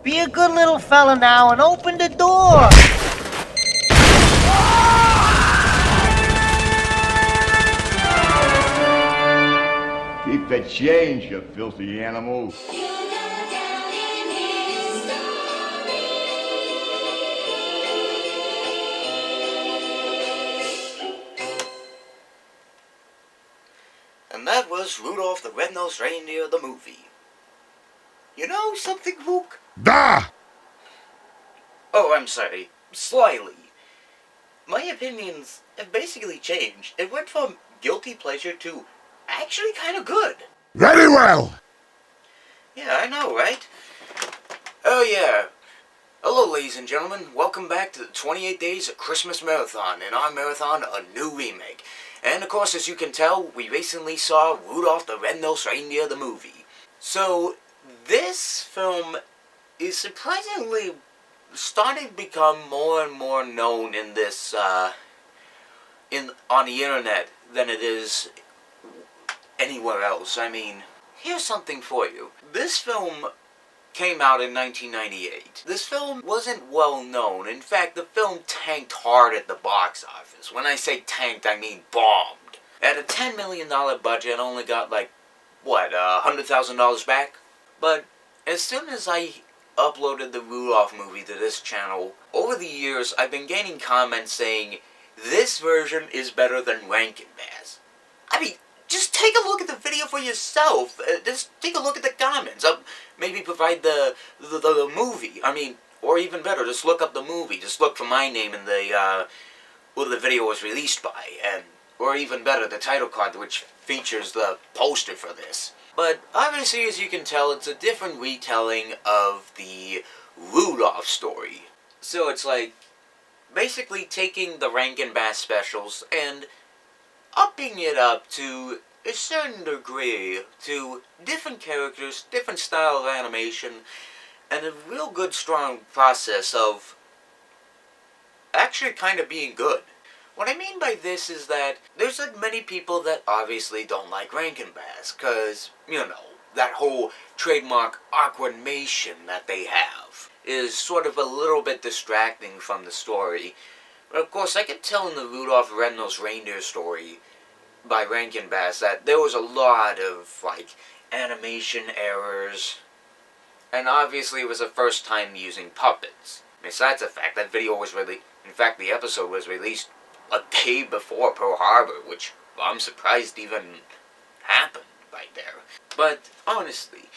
Be a good little fella now and open the door. Keep the change, you filthy animal. And that was Rudolph the Red-Nosed Reindeer, the movie. You know something, Luke? Da! Oh, I'm sorry. Slyly. My opinions have basically changed. It went from guilty pleasure to actually kind of good. Very well! Yeah, I know, right? Oh, yeah. Hello, ladies and gentlemen. Welcome back to the 28 Days of Christmas Marathon. In our marathon, a new remake. And, of course, as you can tell, we recently saw Rudolph the Red-Nosed Reindeer, the movie. So, this film is surprisingly starting to become more and more known in this, on the internet than it is anywhere else. I mean, here's something for you. This film came out in 1998. This film wasn't well known. In fact, the film tanked hard at the box office. When I say tanked, I mean bombed. At a $10 million budget, it only got like, what, $100,000 back? But as soon as I uploaded the Rudolph movie to this channel, over the years I've been getting comments saying, this version is better than Rankin Bass. I mean, just take a look at the video for yourself. Just take a look at the comments. Maybe provide the movie. I mean, or even better, just look up the movie. Just look for my name in the, where the video was released by. And, or even better, the title card, which features the poster for this. But obviously, as you can tell, it's a different retelling of the Rudolph story. So it's like, basically taking the Rankin Bass specials and upping it up to a certain degree to different characters, different style of animation, and a real good strong process of actually kind of being good. What I mean by this is that there's like many people that obviously don't like Rankin Bass, cause, you know, that whole trademark awkwardmation that they have is sort of a little bit distracting from the story. But of course, I could tell in the Rudolph the Red-Nosed Reindeer story by Rankin Bass that there was a lot of, like, animation errors, and obviously it was the first time using puppets. Besides the fact that video was in fact the episode was released a day before Pearl Harbor, which I'm surprised even happened right there. But honestly,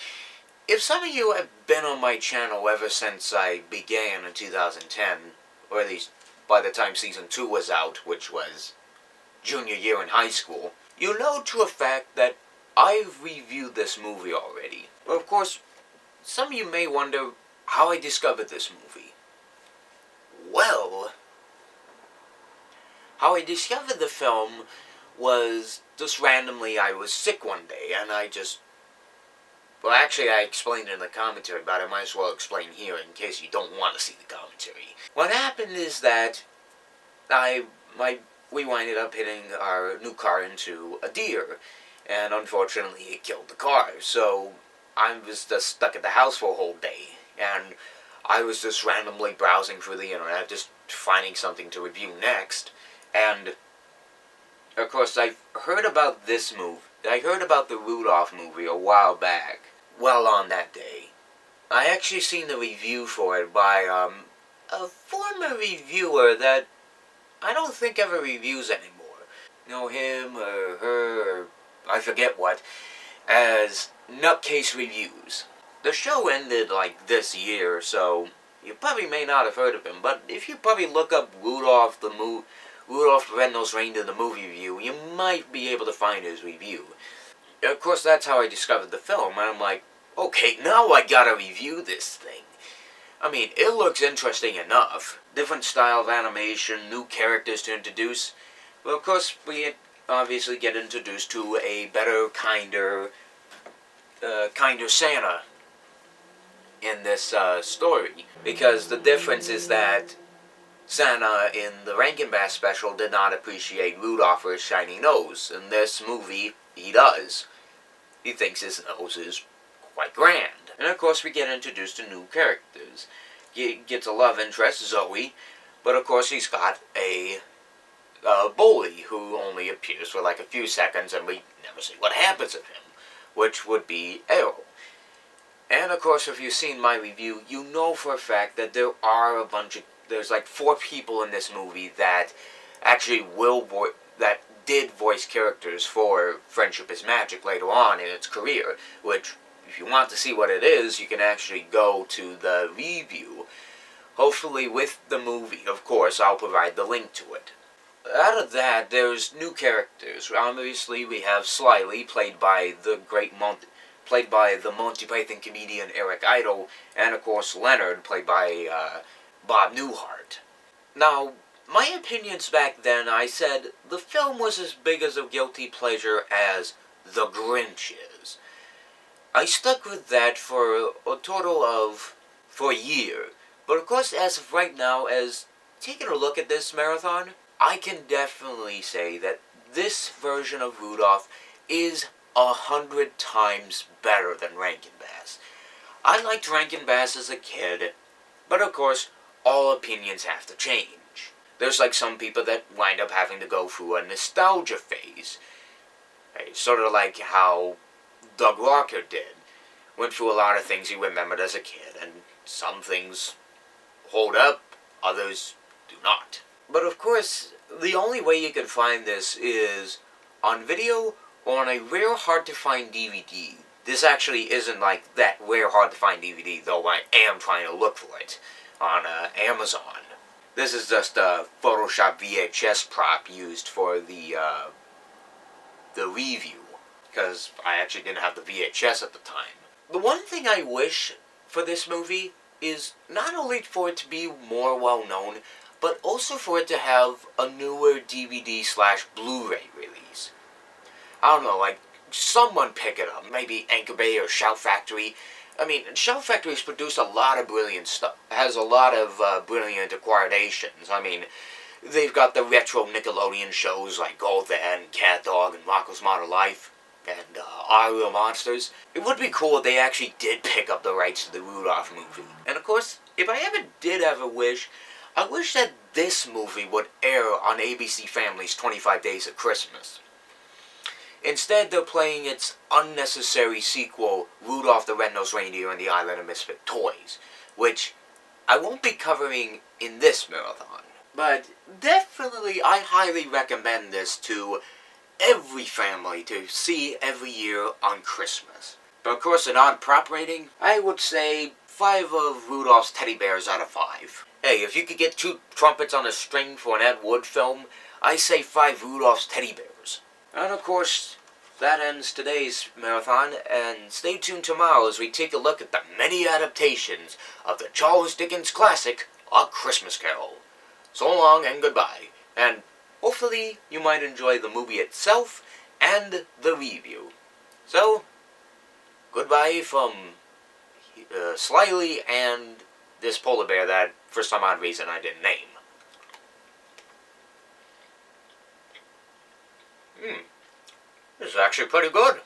if some of you have been on my channel ever since I began in 2010, or at least by the time Season 2 was out, which was junior year in high school, you know to a fact that I've reviewed this movie already. But of course, some of you may wonder how I discovered this movie. Well, how I discovered the film was just randomly I was sick one day, and I just... Well, actually, I explained it in the commentary, but I might as well explain here in case you don't want to see the commentary. What happened is that we winded up hitting our new car into a deer, and unfortunately it killed the car. So I was just stuck at the house for a whole day, and I was just randomly browsing through the internet, just finding something to review next, and of course I heard about this movie. I heard about the Rudolph movie a while back. Well, on that day, I actually seen the review for it by a former reviewer that I don't think ever reviews anymore. You know, him or her, or I forget what, as Nutcase Reviews. The show ended like this year, so you probably may not have heard of him, but if you probably look up Rudolph the Red-Nosed Reindeer the movie review, you might be able to find his review. Of course, that's how I discovered the film, and I'm like, okay, now I gotta review this thing. I mean, it looks interesting enough. Different style of animation, new characters to introduce. But of course, we obviously get introduced to a better, kinder Santa in this story. Because the difference is that Santa in the Rankin Bass special did not appreciate Rudolph for his shiny nose. In this movie, he does. He thinks his nose is quite grand. And of course we get introduced to new characters. He gets a love interest, Zoe, but of course he's got a bully who only appears for like a few seconds and we never see what happens of him, which would be Errol. And of course, if you've seen my review, you know for a fact that there's like 4 people in this movie that actually that did voice characters for Friendship is Magic later on in its career, which, if you want to see what it is, you can actually go to the review. Hopefully with the movie, of course, I'll provide the link to it. Out of that, there's new characters. Obviously, we have Slyly, played by the Monty Python comedian Eric Idle, and of course Leonard, played by Bob Newhart. Now, my opinions back then, I said the film was as big as a guilty pleasure as The Grinch is. I stuck with that for a year. But of course, as of right now, as taking a look at this marathon, I can definitely say that this version of Rudolph is 100 times better than Rankin Bass. I liked Rankin Bass as a kid, but of course, all opinions have to change. There's like some people that wind up having to go through a nostalgia phase. Sort of like how Doug Walker did. Went through a lot of things he remembered as a kid, and some things hold up, others do not. But of course, the only way you can find this is on video or on a rare hard-to-find DVD. This actually isn't like that rare hard-to-find DVD, though I am trying to look for it on Amazon. This is just a Photoshop VHS prop used for the review, because I actually didn't have the VHS at the time. The one thing I wish for this movie is not only for it to be more well-known, but also for it to have a newer DVD/Blu-ray release. I don't know, like, someone pick it up. Maybe Anchor Bay or Shout Factory. I mean, Shout Factory's produced a lot of brilliant stuff. Has a lot of brilliant acquisitions. I mean, they've got the retro Nickelodeon shows like Golda and Cat Dog and Rocko's Modern Life and Our Real Monsters. It would be cool if they actually did pick up the rights to the Rudolph movie. And of course, if I ever did have a wish, I wish that this movie would air on ABC Family's 25 Days of Christmas. Instead, they're playing its unnecessary sequel, Rudolph the Red-Nosed Reindeer and the Island of Misfit Toys, which I won't be covering in this marathon. But definitely, I highly recommend this to every family to see every year on Christmas. But of course, an odd prop rating, I would say 5 of Rudolph's teddy bears out of 5. Hey, if you could get 2 trumpets on a string for an Ed Wood film, I say 5 Rudolph's teddy bears. And of course, that ends today's marathon, and stay tuned tomorrow as we take a look at the many adaptations of the Charles Dickens classic, A Christmas Carol. So long and goodbye, and hopefully you might enjoy the movie itself and the review. So, goodbye from Slyly and this polar bear that, for some odd reason, I didn't name. This is actually pretty good.